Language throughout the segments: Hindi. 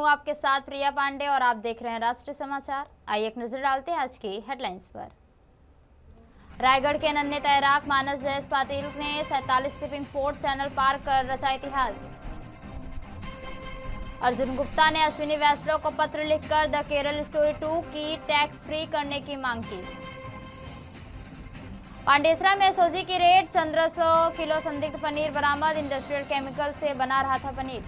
आपके साथ प्रिया पांडे और आप देख रहे हैं राष्ट्रीय समाचार। आइए एक नजर डालते हैं आज की हेडलाइंस पर। रायगढ़ के नन्हे तैराक मानस जयेश पाटिल ने 47 टिपिंग पोर्ट चैनल पार कर रचा इतिहास। अर्जुन गुप्ता ने अश्विनी वैष्णव को पत्र लिखकर द केरल स्टोरी 2 की टैक्स फ्री करने की मांग की। पांडेसरा में एसओजी की रेड, 1500 किलो संदिग्ध पनीर बरामद, इंडस्ट्रियल केमिकल से बना रहा था पनीर।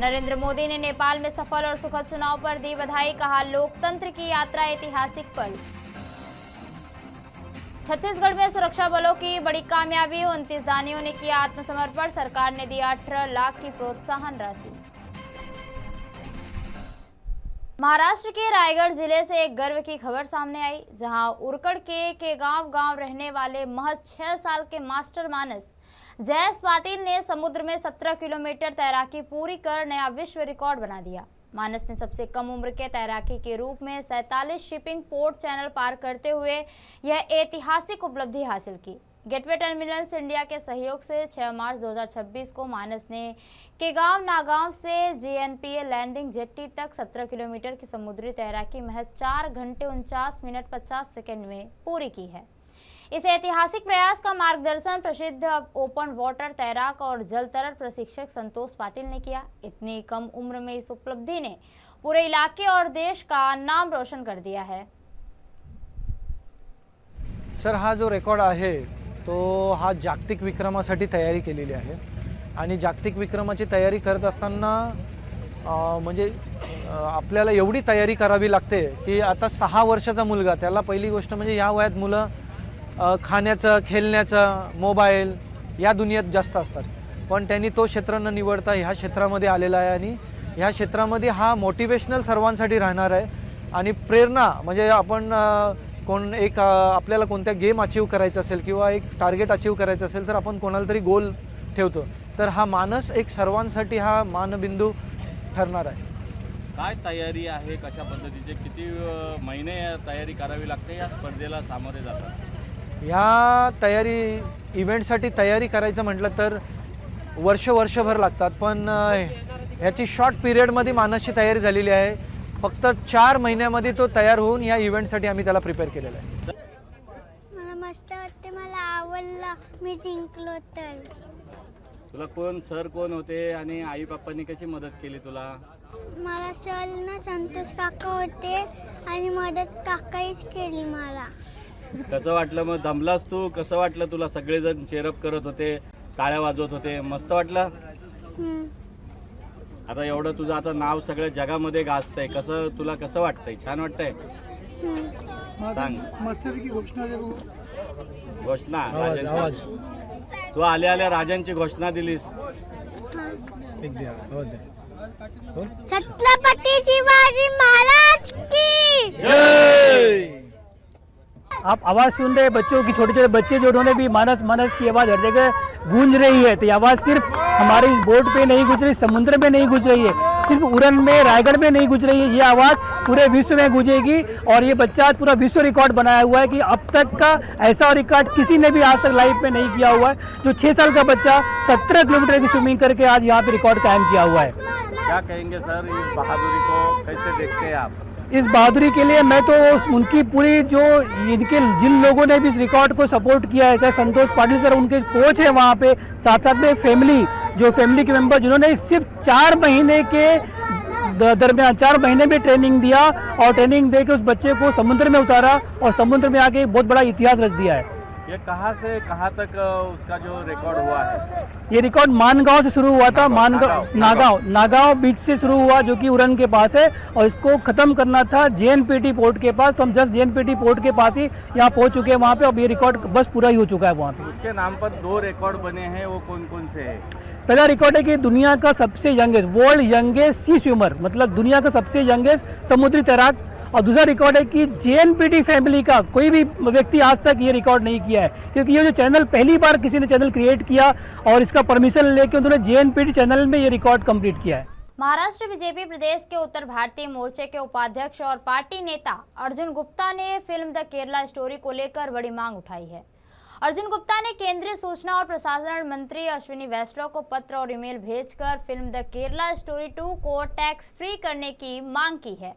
नरेंद्र मोदी ने नेपाल में सफल और सुखद चुनाव पर दी बधाई, कहा लोकतंत्र की यात्रा ऐतिहासिक पल। छत्तीसगढ़ में सुरक्षा बलों की बड़ी कामयाबी, 29 दानियों ने किया आत्मसमर्पण, सरकार ने दिया 18 लाख की प्रोत्साहन राशि। महाराष्ट्र के रायगढ़ जिले से एक गर्व की खबर सामने आई, जहां उरकड़ के गांव रहने वाले महज 6 साल के मास्टर मानस जयेश पाटिल ने समुद्र में 17 किलोमीटर तैराकी पूरी कर नया विश्व रिकॉर्ड बना दिया। मानस ने सबसे कम उम्र के तैराकी के रूप में 47 शिपिंग पोर्ट चैनल पार करते हुए यह ऐतिहासिक उपलब्धि हासिल की। गेटवे टर्मिनल्स इंडिया के सहयोग से 6 मार्च 2026 को मानस ने केगांव नागांव से जेएनपीए लैंडिंग जेट्टी तक 17 किलोमीटर की समुद्री तैराकी महज 4 घंटे 49 मिनट 50 सेकेंड में पूरी की है। इस ऐतिहासिक प्रयास का मार्गदर्शन प्रसिद्ध ओपन वाटर तैराक और जल तरल प्रशिक्षक संतोष पाटिल ने किया। इतनी कम उम्र में इस उपलब्धि ने पूरे इलाके और देश का नाम रोशन कर दिया है। सर, हा जो रेकॉर्ड आहे तो हा जागतिक विक्रमासाठी तयारी केलेली आहे आणि जागतिक विक्रमाची तयारी करत असताना म्हणजे आपल्याला एवढी तयारी करावी लागते की आता 6 वर्षाचा मुलगा, त्याला पहिली गोष्ट म्हणजे या वयात मुलं खाण्याचं, खेळण्याचं, मोबाईल या दुनियेत जास्त असतात, पण त्यांनी तो क्षेत्र न निवडता ह्या क्षेत्रामध्ये आलेला आहे आणि ह्या क्षेत्रामध्ये हा मोटिवेशनल सर्वांसाठी राहणार आहे आणि प्रेरणा म्हणजे आपण आपल्याला कोणत्या गेम अचीव करायचं असेल किंवा एक टार्गेट अचीव करायचं असेल तर आपण कोणाला तरी गोल ठेवतो, तर हा मानस एक सर्वांसाठी हा मानबिंदू ठरणार आहे। काय तयारी आहे, कशा पद्धतीचे किती महिने तयारी करावी लागते या स्पर्धेला सामोरे जातात? ह्या इव्हेंटसाठी तयारी करायचं म्हटलं तर वर्षभर लागतात, पण ह्याची शॉर्ट पिरियडमध्ये मानसची तयारी झालेली आहे। फक्त 4 महिन्यामध्ये तो तयार होऊन या इव्हेंटसाठी आम्ही त्याला प्रिपेअर केलेला आहे। मला मस्त वाटते, मला आवडला, मी जिंकलो तर। तुला सर कोण होते आणि आई बाप्पांनी कशी मदत केली तुला? मला सर ना संतोष काका होते आणि मदत काकाहीच केली मला। कसं वाटलं मग? दमलास तू? कसं वाटलं तुला? सगळेजण चेअरअप करत होते, टाळ्या वाजवत होते, मस्त वाटलं? आता एवढं तुझं आता नाव सगळ्या जगामध्ये गाजतंय, तुला कसं वाटतंय? छान वाटतंय? सांग मस्तपैकी घोषणा दे बघू। घोषणा आवाज तू आल्या राजांची घोषणा दिलीस। छत्रपती शिवाजी महाराज की जय। आप आवाज़ सुन रहे बच्चों की, छोटे छोटे बच्चे जो उन्होंने भी मानस मानस की आवाज़ हर जगह गूंज रही है। तो ये आवाज़ सिर्फ हमारे इस बोट पे नहीं गूंज रही, समुद्र में नहीं गूंज रही है, सिर्फ उड़न में, रायगढ़ में नहीं गूंज रही है, ये आवाज़ पूरे विश्व में गूंजेगी। और ये बच्चा पूरा विश्व रिकॉर्ड बनाया हुआ है कि अब तक का ऐसा रिकॉर्ड किसी ने भी आज तक लाइफ में नहीं किया हुआ है। जो 6 साल का बच्चा 17 किलोमीटर की स्विमिंग करके आज यहाँ पे रिकॉर्ड कायम किया हुआ है। क्या कहेंगे सर, इस बहादुरी को कैसे देखते हैं आप? इस बहादुरी के लिए मैं तो उनकी पूरी जो जिन लोगों ने भी इस रिकॉर्ड को सपोर्ट किया है, चाहे संतोष पाटिल सर उनके कोच हैं वहाँ पे, साथ में फैमिली के मेंबर जिन्होंने सिर्फ 4 महीने के दरमियान 4 महीने में ट्रेनिंग दिया और ट्रेनिंग दे के उस बच्चे को समुद्र में उतारा और समुद्र में आके बहुत बड़ा इतिहास रच दिया है। ये कहाँ से कहाँ तक उसका जो रिकॉर्ड हुआ है? ये रिकॉर्ड मानगांव से शुरू हुआ था, नागांव बीच से शुरू हुआ जो कि उड़न के पास है, और इसको खत्म करना था जेएनपीटी पोर्ट के पास। तो हम जस्ट जेएनपीटी पोर्ट के पास ही यहाँ पहुँच चुके हैं वहाँ पे। अब ये रिकॉर्ड बस पूरा ही हो चुका है वहाँ पे। उसके नाम पर 2 रिकॉर्ड बने हैं, वो कौन कौन से है? पहला रिकॉर्ड है कि दुनिया का सबसे यंगेस्ट, वर्ल्ड यंगेस्ट सी स्विमर, मतलब दुनिया का सबसे यंगेस्ट समुद्री तैराक। और दूसरा रिकॉर्ड है कि जेएनपीटी फैमिली का कोई भी व्यक्ति आज तक ये रिकॉर्ड नहीं किया है, क्योंकि ये जो चैनल पहली बार किसी ने चैनल क्रिएट किया और इसका परमिशन लेके उन्होंने जेएनपीटी चैनल में ये रिकॉर्ड कंप्लीट किया है। महाराष्ट्र बीजेपी प्रदेश के उत्तर भारतीय मोर्चे के उपाध्यक्ष और पार्टी नेता अर्जुन गुप्ता ने फिल्म द केरला स्टोरी को लेकर बड़ी मांग उठाई है। अर्जुन गुप्ता ने केंद्रीय सूचना और प्रसारण मंत्री अश्विनी वैष्णव को पत्र और ईमेल भेजकर फिल्म द केरला स्टोरी 2 को टैक्स फ्री करने की मांग की है।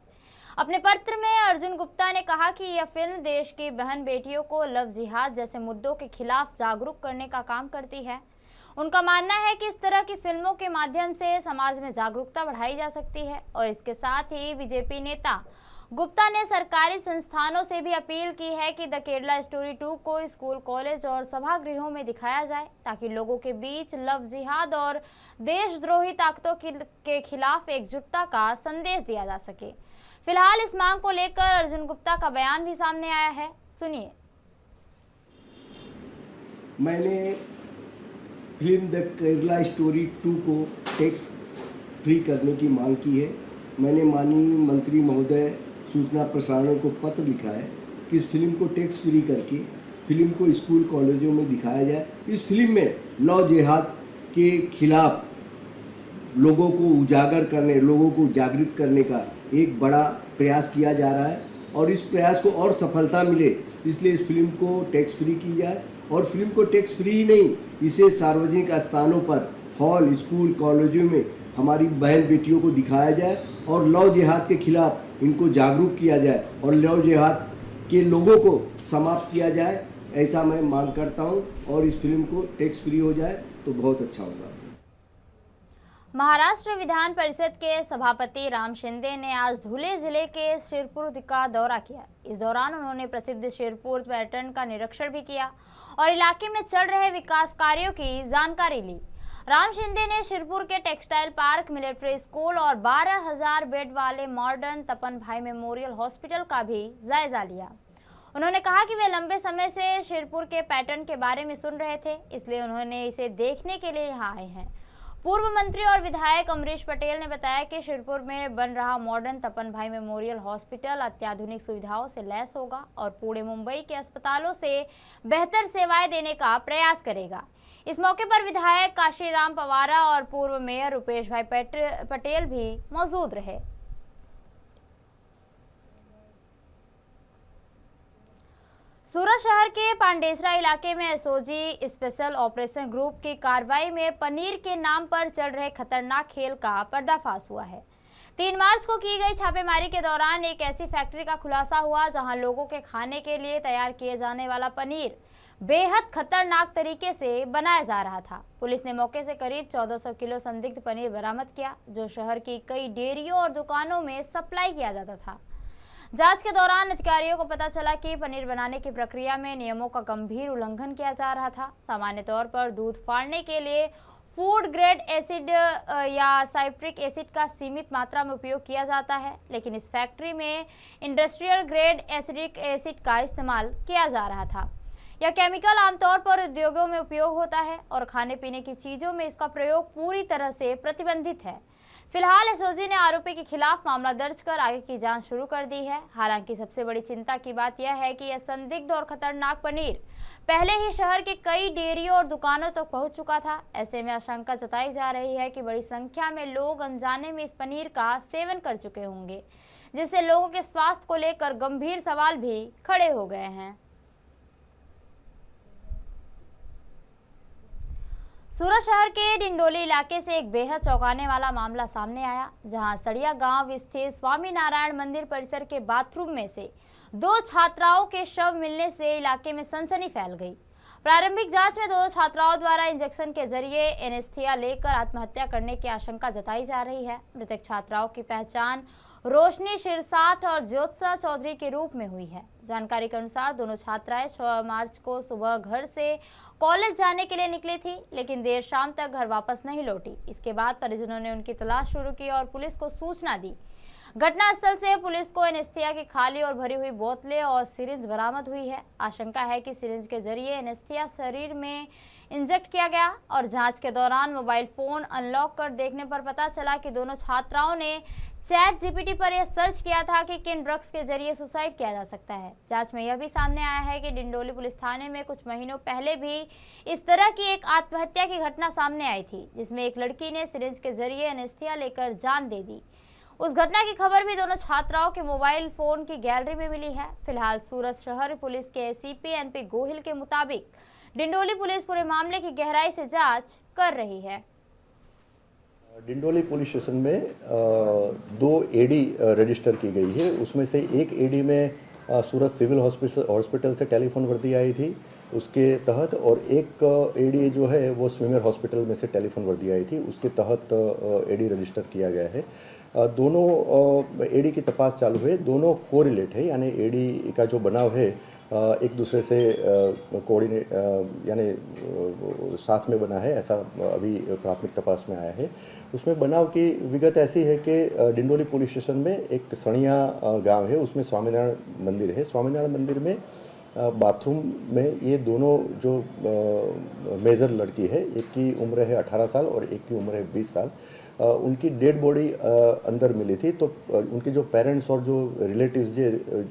अपने पत्र में अर्जुन गुप्ता ने कहा कि यह फिल्म देश की बहन बेटियों को लव जिहाद जैसे मुद्दों के खिलाफ जागरूक करने का काम करती है। उनका मानना है कि इस तरह की फिल्मों के माध्यम से समाज में जागरूकता बढ़ाई जा सकती है और इसके साथ ही बीजेपी नेता गुप्ता ने सरकारी संस्थानों से भी अपील की है कि द केरला स्टोरी 2 को स्कूल, कॉलेज और सभागृहों में दिखाया जाए ताकि लोगों के बीच लव जिहाद और देशद्रोही ताकतों के खिलाफ एकजुटता का संदेश दिया जा सके। फिलहाल इस मांग को लेकर अर्जुन गुप्ता का बयान भी सामने आया है, सुनिए। मैंने फिल्म द केरला स्टोरी 2 को टैक्स फ्री करने की मांग की है। मैंने माननीय मंत्री महोदय सूचना प्रसारण को पत्र लिखा है कि इस फिल्म को टैक्स फ्री करके फिल्म को स्कूल, कॉलेजों में दिखाया जाए। इस फिल्म में लव जिहाद के खिलाफ लोगों को उजागर करने, लोगों को जागृत करने का एक बड़ा प्रयास किया जा रहा है और इस प्रयास को और सफलता मिले इसलिए इस फिल्म को टैक्स फ्री की जाए। और फिल्म को टैक्स फ्री ही नहीं, इसे सार्वजनिक स्थानों पर, हॉल, स्कूल, कॉलेजों में हमारी बहन बेटियों को दिखाया जाए और लव जिहाद के खिलाफ इनको जागरूक किया जाए और लव जिहाद के लोगों को समाप्त किया जाए, ऐसा मैं मांग करता हूं। और इस फिल्म को टैक्स फ्री हो जाए तो बहुत अच्छा होगा। महाराष्ट्र विधान परिषद के सभापति राम शिंदे ने आज धुले जिले के शिरपुर का दौरा किया। इस दौरान उन्होंने प्रसिद्ध शिरपुर पर्यटन का निरीक्षण भी किया और इलाके में चल रहे विकास कार्यों की जानकारी ली। राम शिंदे ने शिरपुर के टेक्सटाइल पार्क, मिलिट्री स्कूल और 12,000 बेड वाले मॉडर्न तपन भाई मेमोरियल हॉस्पिटल का भी जायजा लिया। उन्होंने कहा कि वे लंबे समय से शिरपुर के पैटर्न के बारे में सुन रहे थे, इसलिए उन्होंने इसे देखने के लिए यहाँ आए हैं। पूर्व मंत्री और विधायक अमरीश पटेल ने बताया कि शिरपुर में बन रहा मॉडर्न तपन भाई मेमोरियल हॉस्पिटल अत्याधुनिक सुविधाओं से लैस होगा और पूरे मुंबई के अस्पतालों से बेहतर सेवाएं देने का प्रयास करेगा। इस मौके पर विधायक काशीराम पवारा और पूर्व मेयर रुपेश भाई पटेल भी मौजूद रहे। सूरत शहर के पांडेसरा इलाके में एसओजी स्पेशल ऑपरेशन ग्रुप की कार्रवाई में पनीर के नाम पर चल रहे खतरनाक खेल का पर्दाफाश हुआ है। 3 मार्च को की गई छापेमारी के दौरान एक ऐसी फैक्ट्री का खुलासा हुआ जहां लोगों के खाने के लिए तैयार किए जाने वाला पनीर बेहद खतरनाक तरीके से बनाया जा रहा था। पुलिस ने मौके से करीब 1400 किलो संदिग्ध पनीर बरामद किया, जो शहर की कई डेयरियों और दुकानों में सप्लाई किया जाता था। जांच के दौरान अधिकारियों को पता चला कि पनीर बनाने की प्रक्रिया में नियमों का गंभीर उल्लंघन किया जा रहा था। सामान्य तौर पर दूध फाड़ने के लिए फूड ग्रेड एसिड या साइट्रिक एसिड का सीमित मात्रा में उपयोग किया जाता है, लेकिन इस फैक्ट्री में इंडस्ट्रियल ग्रेड एसिडिक एसिड का इस्तेमाल किया जा रहा था। यह केमिकल आमतौर पर उद्योगों में उपयोग होता है और खाने पीने की चीजों में इसका प्रयोग पूरी तरह से प्रतिबंधित है। फिलहाल एसओजी ने आरोपी के खिलाफ मामला दर्ज कर आगे की जांच शुरू कर दी है। हालांकि सबसे बड़ी चिंता की बात यह है कि यह संदिग्ध और खतरनाक पनीर पहले ही शहर के कई डेयरियों और दुकानों तक पहुंच चुका था। ऐसे में आशंका जताई जा रही है कि बड़ी संख्या में लोग अनजाने में इस पनीर का सेवन कर चुके होंगे, जिससे लोगों के स्वास्थ्य को लेकर गंभीर सवाल भी खड़े हो गए हैं। सूरत शहर के डिंडोली इलाके से एक बेहद चौंकाने वाला मामला सामने आया, जहां सड़िया गांव स्थित स्वामी नारायण मंदिर परिसर के बाथरूम में से 2 छात्राओं के शव मिलने से इलाके में सनसनी फैल गई। प्रारंभिक जांच में दोनों छात्राओं द्वारा इंजेक्शन के जरिए एनेस्थीसिया लेकर आत्महत्या करने की आशंका जताई जा रही है। मृतक छात्राओं की पहचान रोशनी शिरसाठ और ज्योत्सा चौधरी के रूप में हुई है। जानकारी के अनुसार दोनों छात्राएं 6 मार्च को सुबह घर से कॉलेज जाने के लिए निकली थी, लेकिन देर शाम तक घर वापस नहीं लौटी। इसके बाद परिजनों ने उनकी तलाश शुरू की और पुलिस को सूचना दी। घटनास्थल से पुलिस को एनेस्थीसिया की खाली और भरी हुई बोतलें और सिरिंज बरामद हुई है। आशंका है कि सिरिंज के जरिए एनेस्थीसिया शरीर में इंजेक्ट किया गया और जांच के दौरान मोबाइल फोन अनलॉक कर देखने पर पता चला कि दोनों छात्राओं ने चैट जीपीटी पर यह सर्च किया था कि किन ड्रग्स के जरिए सुसाइड किया जा सकता है। जांच में यह भी सामने आया है कि डिंडोली पुलिस थाने में कुछ महीनों पहले भी इस तरह की एक आत्महत्या की घटना सामने आई थी, जिसमें एक लड़की ने सिरिंज के जरिए एनेस्थीसिया लेकर जान दे दी। उस घटना की खबर भी दोनों छात्राओं के मोबाइल फोन की गैलरी में मिली है। फिलहाल सूरत शहर पुलिस के एसीपी एनपी गोहिल के मुताबिक डिंडोली पुलिस पूरे मामले की गहराई से जांच कर रही है। डिंडोली पुलिस स्टेशन में 2 एडी रजिस्टर की गई है। उसमें से एक एडी में सूरत सिविल हॉस्पिटल से टेलीफोन वर्दी आई थी उसके तहत, और एक एडी जो है वो स्विमर हॉस्पिटल में से टेलीफोन वर्दी आई थी उसके तहत एडी रजिस्टर किया गया है। दोनों एडी की तपास चालू है। दोनों कोरिलेट है, यानी एडी का जो बनाव है एक दूसरे से कोऑर्डिनेट यानी साथ में बना है, ऐसा अभी प्राथमिक तपास में आया है। उसमें बनाव की विगत ऐसी है कि डिंडोली पुलिस स्टेशन में एक सणिया गांव है, उसमें स्वामीनारायण मंदिर है। स्वामीनारायण मंदिर में बाथरूम में ये दोनों जो मेजर लड़की है, एक की उम्र है 18 साल और एक की उम्र है 20 साल, उनकी डेड बॉडी अंदर मिली थी। तो उनके जो पेरेंट्स और जो रिलेटिव्स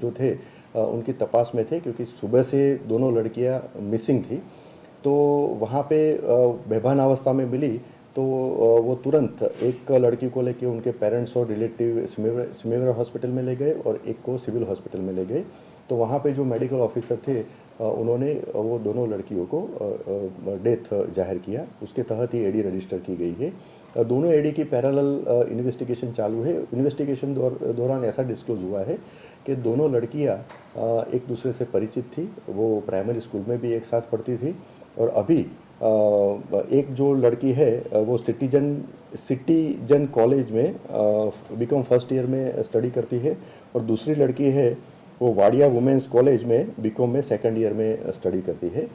जो थे उनकी तपास में थे, क्योंकि सुबह से दोनों लड़कियां मिसिंग थी। तो वहाँ पे बेभान अवस्था में मिली, तो वो तुरंत एक लड़की को लेके उनके पेरेंट्स और रिलेटिव स्मिवर हॉस्पिटल में ले गए और एक को सिविल हॉस्पिटल में ले गए। तो वहाँ पे जो मेडिकल ऑफिसर थे उन्होंने वो दोनों लड़कियों को डेथ जाहिर किया। उसके तहत ही एडी रजिस्टर की गई है। दोनों एडी की पैरेलल इन्वेस्टिगेशन चालू है। इन्वेस्टिगेशन दौरान ऐसा डिस्क्लोज हुआ है कि दोनों लड़कियां एक दूसरे से परिचित थी, वो प्राइमरी स्कूल में भी एक साथ पढ़ती थी, और अभी एक जो लड़की है वो सिटीजन कॉलेज में बीकॉम फर्स्ट ईयर में स्टडी करती है, और दूसरी लड़की है वो वाडिया वुमेंस कॉलेज में बीकॉम में सेकंड ईयर में स्टडी करती है।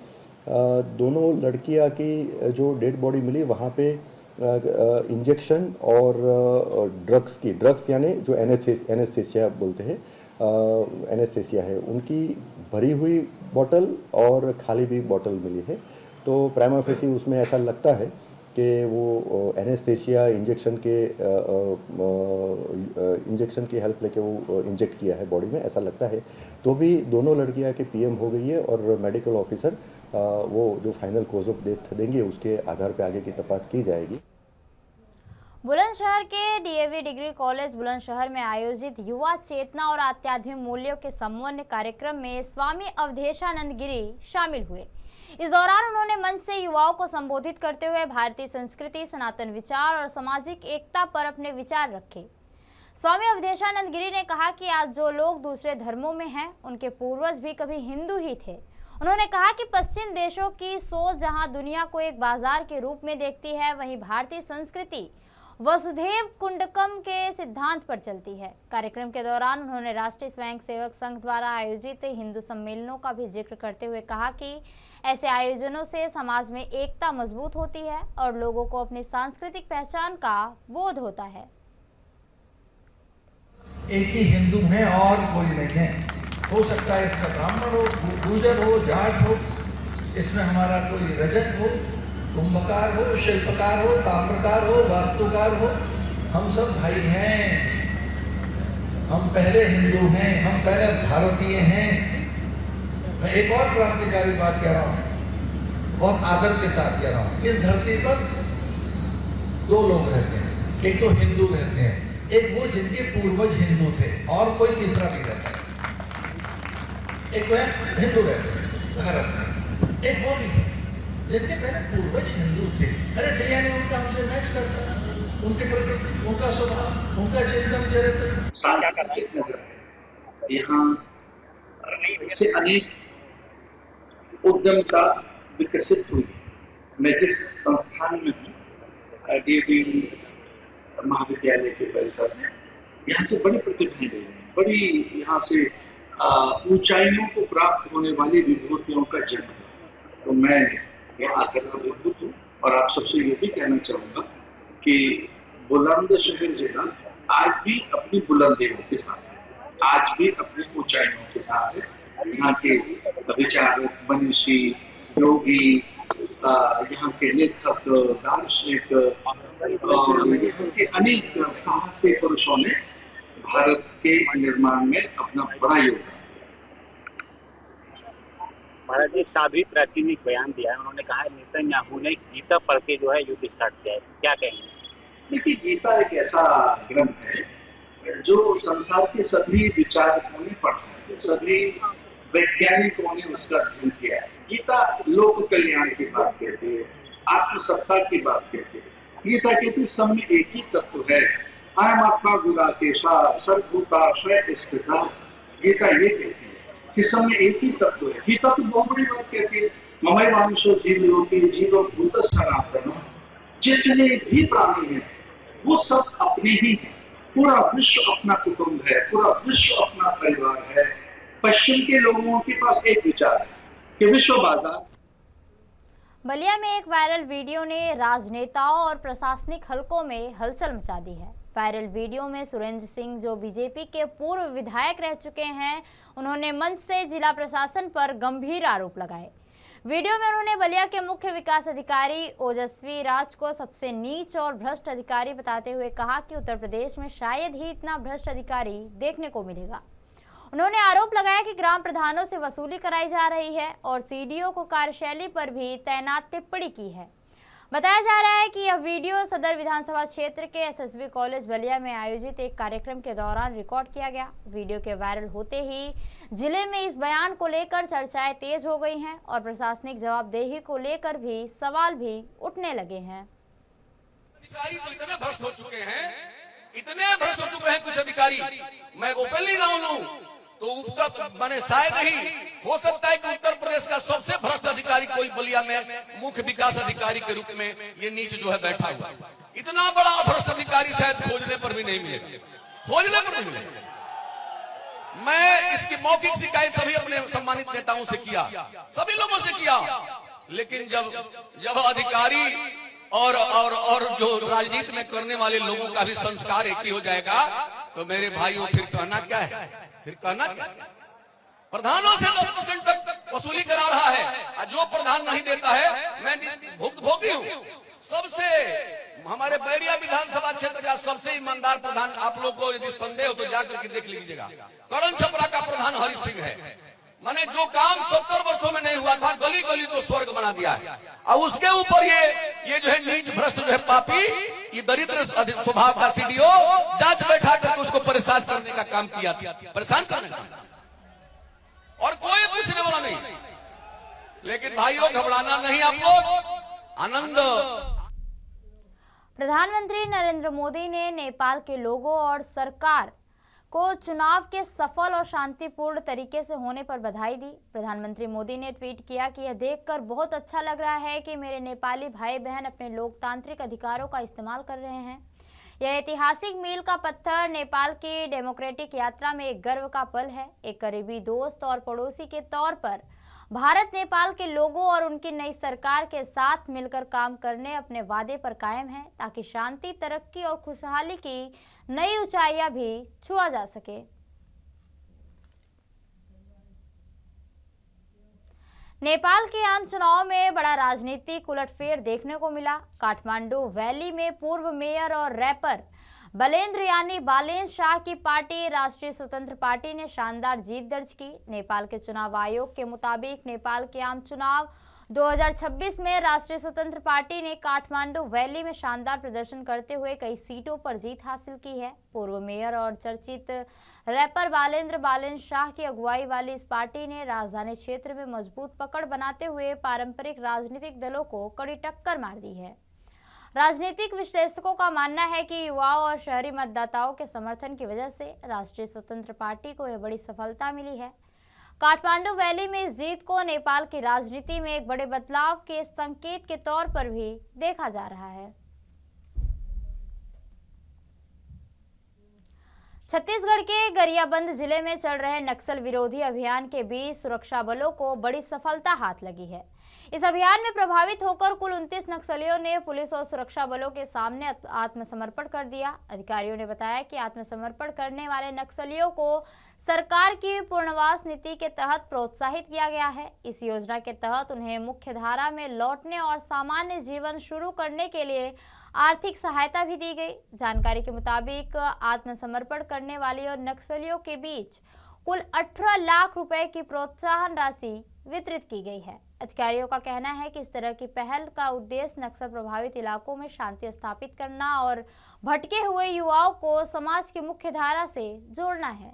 दोनों लड़कियां की जो डेड बॉडी मिली वहाँ पे इंजेक्शन और ड्रग्स यानी जो एनेस्थेसिया बोलते हैं, एनेस्थेसिया है, उनकी भरी हुई बोतल और खाली भी बोतल मिली है। तो प्राइमा फेसी उसमें ऐसा लगता है कि वो एनेस्थेसिया इंजेक्शन की हेल्प लेके वो इंजेक्ट किया है बॉडी में, ऐसा लगता है। तो भी दोनों लड़कियां के पीएम हो गई है, और मेडिकल ऑफिसर वो जो फाइनल कॉज ऑफ डेथ देंगे उसके आधार पर आगे की तपास की जाएगी। बुलंदशहर के डीएवी डिग्री कॉलेज बुलंदशहर में आयोजित युवा चेतना और आध्यात्मिक मूल्यों के समन्वय कार्यक्रम में स्वामी अवधेशानंद गिरी शामिल हुए। इस दौरान उन्होंने मंच से युवाओं को संबोधित करते हुए भारतीय संस्कृति, सनातन विचार और सामाजिक एकता पर अपने विचार रखे। स्वामी अवधेशानंद गिरी ने कहा कि आज जो लोग दूसरे धर्मों में हैं, उनके पूर्वज भी कभी हिंदू ही थे। उन्होंने कहा कि पश्चिम देशों की सोच जहां दुनिया को एक बाजार के रूप में देखती है, वहीं भारतीय संस्कृति वसुधैव कुटुंबकम के सिद्धांत पर चलती है। कार्यक्रम के दौरान उन्होंने राष्ट्रीय स्वयंसेवक संघ द्वारा आयोजित हिंदू सम्मेलनों का भी जिक्र करते हुए कहा कि ऐसे आयोजनों से समाज में एकता मजबूत होती है और लोगों को अपनी सांस्कृतिक पहचान का बोध होता है। एक ही हिंदू हैं और कोई नहीं है। हो सकता है इसका ब्राह्मण हो, गुर्जर हो, जाट हो, इसमें हमारा कोई रजक हो, कुंभकार हो, शिल्पकार हो, ताम्रकार हो, वास्तुकार हो, हम सब भाई हैं। हम पहले हिंदू हैं, हम पहले भारतीय हैं। मैं एक और क्रांतिकारी बात कह रहा हूँ, बहुत आदर के साथ कह रहा हूँ। इस धरती पर 2 लोग रहते हैं, एक तो हिंदू रहते हैं, एक वो जिनके पूर्वज हिंदू थे, और कोई तीसरा भी रहता है। एक वो हिंदू रहते हैं भारत में, एक वो भी है जिनके पहले पूर्वज हिंदू थे। अरे डीएनए उनका हमसे मैच करता है, उनके प्रकृति, उनका स्वभाव, उनका चिंतन चरित्र। सांस्कृतिक नगर है, यहाँ से अनेक उद्यमता विकसित हुई। मैं जिस संस्थान में हूँ, डीएवी महाविद्यालय के परिसर में, यहाँ से बड़ी प्रतिभाएं गई हैं, बड़ी यहाँ से ऊंचाइयों को प्राप्त होने वाली विभूतियों का जन्म। तो मैं यहाँ आकर अभिभूत हूँ, और आप सबसे ये भी कहना चाहूँगा कि बुलंदशहर जिला आज भी अपनी बुलंदियों के साथ है, आज भी अपनी ऊंचाइयों के साथ है। यहाँ के विचारक, मनीषी, योगी, यहाँ के लेखक, दार्शनिक और यहाँ के अनेक साहसी पुरुषों ने भारत के निर्माण में अपना बड़ा योगदान। भारत ने एक साध्वी प्राचीन एक बयान दिया है, उन्होंने कहा है नेतन्याहू ने गीता पढ़ के जो है युद्ध स्टार्ट किया है, क्या कहेंगे? देखिए, गीता एक ऐसा ग्रंथ है जो संसार के सभी विचारकों ने पढ़ा है, सभी वैज्ञानिकों ने उसका अध्ययन किया है। गीता लोक कल्याण की बात कहती है, आत्मसत्ता की बात कहती है। गीता कहती है सब में एक ही तत्व है, अयमात्मा गुणाकेशा सर्वभूताश्रय स्थिता। गीता ये कहती है कि सब में एक ही तत्व है। गीता तो बहुत बड़ी बात कहती है, ममैवांशो जीवलोके जीवभूत सनातन। जितने भी प्राणी हैं वो सब अपने ही हैं, पूरा विश्व अपना कुटुंब है, पूरा विश्व अपना परिवार है। पश्चिम के लोगों के पास एक विचार है कि विश्व बाजार। बलिया में एक वायरल वीडियो ने राजनेताओं और प्रशासनिक हलकों में हलचल मचा दी है। वायरल वीडियो में सुरेंद्र सिंह, जो बीजेपी के पूर्व विधायक रह चुके हैं, उन्होंने मंच से जिला प्रशासन पर गंभीर आरोप लगाए। वीडियो में उन्होंने बलिया के मुख्य विकास अधिकारी ओजस्वी राज को सबसे नीच और भ्रष्ट अधिकारी बताते हुए कहा कि उत्तर प्रदेश में शायद ही इतना भ्रष्ट अधिकारी देखने को मिलेगा। उन्होंने आरोप लगाया कि ग्राम प्रधानों से वसूली कराई जा रही है और सीडीओ को कार्यशैली पर भी तैनात टिप्पणी की है। बताया जा रहा है कि यह वीडियो सदर विधानसभा क्षेत्र के एसएसबी कॉलेज बलिया में आयोजित एक कार्यक्रम के दौरान रिकॉर्ड किया गया। वीडियो के वायरल होते ही जिले में इस बयान को लेकर चर्चाएं तेज हो गई हैं और प्रशासनिक जवाबदेही को लेकर भी सवाल भी उठने लगे हैं। अधिकारी तो इतने भ्रष्ट हो चुके हैं कुछ अधिकारी। मैं ओपनली नाम लूं तो उत्तर माने शायद ही हो सकता है कि उत्तर प्रदेश का सबसे भ्रष्ट अधिकारी कोई बलिया में मुख्य विकास अधिकारी के रूप में ये नीच जो है बैठा हुआ। इतना बड़ा भ्रष्ट अधिकारी शायद खोजने पर भी नहीं मिलेगा, मैं इसकी मौखिक शिकायत सभी अपने सम्मानित नेताओं से किया, सभी लोगों से किया, लेकिन जब अधिकारी और जो राजनीति में करने वाले लोगों का भी संस्कार एक ही हो जाएगा तो मेरे भाइयों फिर कहना क्या है? प्रधानों से 10% तक वसूली करा रहा है और जो प्रधान नहीं देता है, मैं भुक्तभोगी हूँ। सबसे हमारे बैरिया विधानसभा क्षेत्र का सबसे ईमानदार प्रधान, आप लोग को यदि संदेह हो तो जाकर के देख लीजिएगा, करण छपरा का प्रधान हरि सिंह है। मैंने जो काम 70 वर्षों में नहीं हुआ था, गली गली को स्वर्ग बना दिया है। और उसके ऊपर ये जो है नीच भ्रष्ट जो है पापी, ये दरिद्र स्वभाव का सीडीओ जांच बैठा करके उसको परेशान करने का काम किया, परेशान करने का, और कोई पूछने वाला नहीं। लेकिन भाइयों घबराना नहीं, आप लोग आनंद। प्रधानमंत्री नरेंद्र मोदी ने नेपाल के लोगों और सरकार को चुनाव के सफल और शांतिपूर्ण तरीके से होने पर बधाई दी। प्रधानमंत्री मोदी ने ट्वीट किया कि यह देखकर बहुत अच्छा लग रहा है कि मेरे नेपाली भाई बहन अपने लोकतांत्रिक अधिकारों का इस्तेमाल कर रहे हैं। यह ऐतिहासिक मील का पत्थर नेपाल की डेमोक्रेटिक यात्रा में एक गर्व का पल है। एक करीबी दोस्त और पड़ोसी के तौर पर भारत नेपाल के लोगों और उनकी नई सरकार के साथ मिलकर काम करने अपने वादे पर कायम है, ताकि शांति, तरक्की और खुशहाली की नई ऊंचाइयां भी छुआ जा सके। नेपाल के आम चुनाव में बड़ा राजनीतिक उलटफेर देखने को मिला। काठमांडू वैली में पूर्व मेयर और रैपर बलेंद्र यानी बालेन शाह की पार्टी राष्ट्रीय स्वतंत्र पार्टी ने शानदार जीत दर्ज की। नेपाल के चुनाव आयोग के मुताबिक नेपाल के आम चुनाव 2026 में राष्ट्रीय स्वतंत्र पार्टी ने काठमांडू वैली में शानदार प्रदर्शन करते हुए कई सीटों पर जीत हासिल की है। पूर्व मेयर और चर्चित रैपर बालेन शाह की अगुवाई वाली इस पार्टी ने राजधानी क्षेत्र में मजबूत पकड़ बनाते हुए पारंपरिक राजनीतिक दलों को कड़ी टक्कर मार दी है। राजनीतिक विश्लेषकों का मानना है कि युवाओं और शहरी मतदाताओं के समर्थन की वजह से राष्ट्रीय स्वतंत्र पार्टी को यह बड़ी सफलता मिली है। काठमांडू वैली में इस जीत को नेपाल की राजनीति में एक बड़े बदलाव के संकेत के तौर पर भी देखा जा रहा है। छत्तीसगढ़ के गरियाबंद जिले में चल रहे नक्सल विरोधी अभियान के बीच सुरक्षा बलों को बड़ी सफलता हाथ लगी है। इस अभियान में प्रभावित होकर कुल 29 नक्सलियों ने पुलिस और सुरक्षा बलों के सामने आत्मसमर्पण कर दिया। अधिकारियों ने बताया कि आत्मसमर्पण करने वाले नक्सलियों को सरकार की पूर्णवास नीति के तहत प्रोत्साहित किया गया है। इस योजना के तहत उन्हें मुख्य धारा में लौटने और सामान्य जीवन शुरू करने के लिए आर्थिक सहायता भी दी गई। जानकारी के मुताबिक आत्मसमर्पण करने वाले और नक्सलियों के बीच कुल 18 लाख रुपए की प्रोत्साहन राशि वितरित की गई है। अधिकारियों का कहना है कि इस तरह की पहल का उद्देश्य नक्सल प्रभावित इलाकों में शांति स्थापित करना और भटके हुए युवाओं को समाज की मुख्य धारा से जोड़ना है।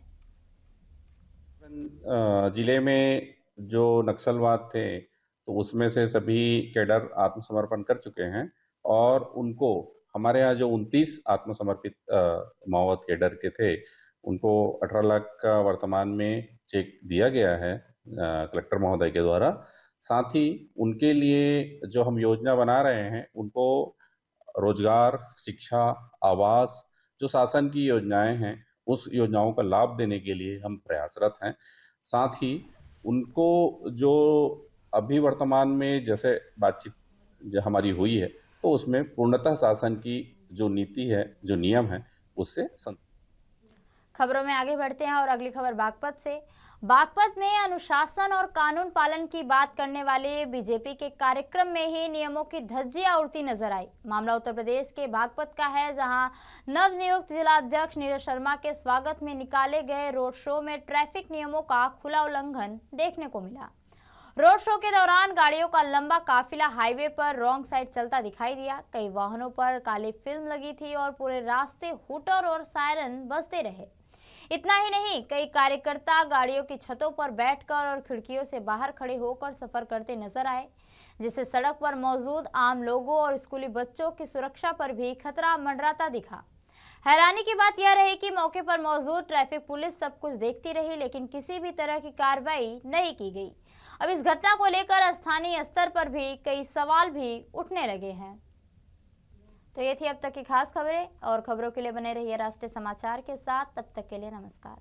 जिले में जो नक्सलवाद थे तो उसमें से सभी कैडर आत्मसमर्पण कर चुके हैं और उनको हमारे यहाँ जो 29 आत्मसमर्पित माओवाद कैडर के थे उनको 18 लाख का वर्तमान में चेक दिया गया है कलेक्टर महोदय के द्वारा। साथ ही उनके लिए जो हम योजना बना रहे हैं उनको रोजगार, शिक्षा, आवास, जो शासन की योजनाएं हैं उस योजनाओं का लाभ देने के लिए हम प्रयासरत हैं। साथ ही उनको जो अभी वर्तमान में जैसे बातचीत जो हमारी हुई है तो उसमें पूर्णतः शासन की जो नीति है, जो नियम है, उससे खबरों में आगे बढ़ते हैं और अगली खबर बागपत से। बागपत में अनुशासन और कानून पालन की बात करने वाले बीजेपी के कार्यक्रम में ही नियमों की धज्जियां उड़ती नजर आई। मामला उत्तर प्रदेश के बागपत का है, जहां नवनियुक्त जिला अध्यक्ष नीरज शर्मा के स्वागत में निकाले गए रोड शो में ट्रैफिक नियमों का खुला उल्लंघन देखने को मिला। रोड शो के दौरान गाड़ियों का लंबा काफिला हाईवे पर रॉन्ग साइड चलता दिखाई दिया। कई वाहनों पर काली फिल्म लगी थी और पूरे रास्ते हूटर और सायरन बजते रहे। इतना ही नहीं, कई कार्यकर्ता गाड़ियों की छतों पर बैठकर और खिड़कियों से बाहर खड़े होकर सफर करते नजर आए, जिससे सड़क पर मौजूद आम लोगों और स्कूली बच्चों की सुरक्षा पर भी खतरा मंडराता दिखा। हैरानी की बात यह रही कि मौके पर मौजूद ट्रैफिक पुलिस सब कुछ देखती रही, लेकिन किसी भी तरह की कार्रवाई नहीं की गई। अब इस घटना को लेकर स्थानीय स्तर पर भी कई सवाल भी उठने लगे हैं। तो ये थी अब तक की खास खबरें, और खबरों के लिए बने रहिए राष्ट्रीय समाचार के साथ। तब तक के लिए नमस्कार।